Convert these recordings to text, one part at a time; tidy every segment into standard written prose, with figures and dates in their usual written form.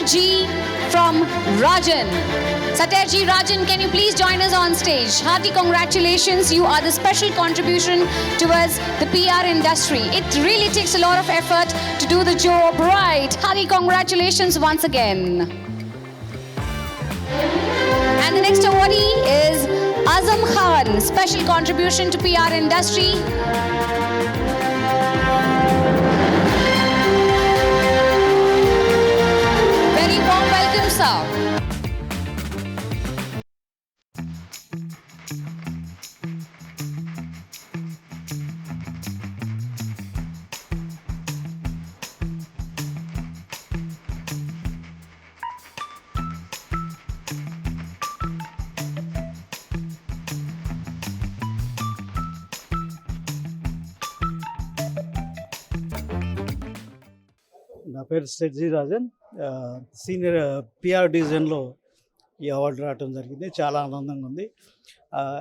Ji from Rajan. Satyarji, Rajan, can you please join us on stage? Hearty congratulations. You are the special contribution towards the PR industry. It really takes a lot of effort to do the job right. Hearty congratulations once again. And the next awardee is Azam Khan, special contribution to PR industry. Very warm welcome, sir. నా పేరు సెడ్జీ Rajan. Senior PR డివిజన్లో ఈ award రావడం జరిగింది. చాలా ఆనందంగా ఉంది.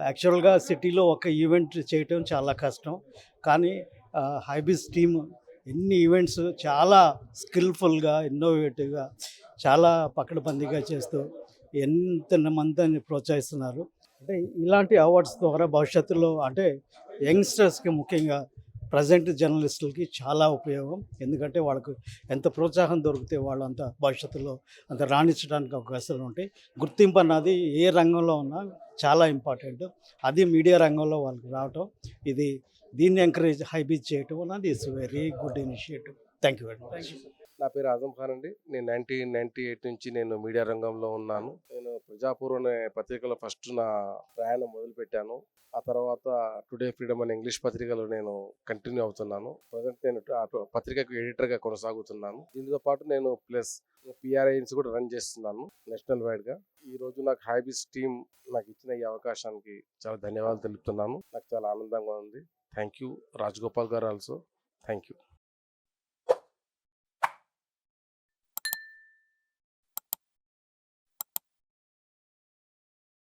యాక్చువల్గా సిటీలో ఒక ఈవెంట్ చేయటం చాలా కష్టం, కానీ హైబీస్ టీమ్ ఎన్ని ఈవెంట్స్ చాలా స్కిల్ఫుల్గా, ఇన్నోవేటివ్గా, చాలా పకడ్బందీగా చేస్తూ ఎంతమందిని ప్రోత్సహిస్తున్నారు. అంటే ఇలాంటి అవార్డ్స్ ద్వారా భవిష్యత్తులో అంటే యంగ్స్టర్స్కి, ముఖ్యంగా ప్రజెంట్ జర్నలిస్టులకి చాలా ఉపయోగం. ఎందుకంటే వాళ్ళకు ఎంత ప్రోత్సాహం దొరికితే వాళ్ళు అంత భవిష్యత్తులో అంత రాణించడానికి అవకాశాలు ఉంటాయి. గుర్తింపు అన్నది ఏ రంగంలో ఉన్నా చాలా ఇంపార్టెంట్. అది మీడియా రంగంలో వాళ్ళకి రావటం, దీన్ని ఎంకరేజ్ హైబీజ్ చేయటం అన్నది it's very good initiative. Thank you very much. నా పేరు ఆజం ఖాన్ అండి. నేను 1998 నుంచి నేను మీడియా రంగంలో ఉన్నాను. నేను ప్రజాపూర్ అనే పత్రికలో ఫస్ట్ నా ప్రయాణం మొదలుపెట్టాను. ఆ తర్వాత టుడే ఫ్రీడమ్ అనే ఇంగ్లీష్ పత్రికలో నేను కంటిన్యూ అవుతున్నాను. ప్రజెంట్ నేను పత్రికకు ఎడిటర్గా కొనసాగుతున్నాను. దీంతో పాటు నేను ప్లస్ పిఆర్ఐన్స్ కూడా రన్ చేస్తున్నాను నేషనల్ వైడ్గా. ఈ రోజు నాకు హైబీస్ టీమ్ నాకు ఇచ్చిన ఈ అవకాశానికి చాలా ధన్యవాదాలు తెలుపుతున్నాను. నాకు చాలా ఆనందంగా ఉంది. థ్యాంక్ యూ రాజగోపాల్ గారు ఆల్సో. Thank you.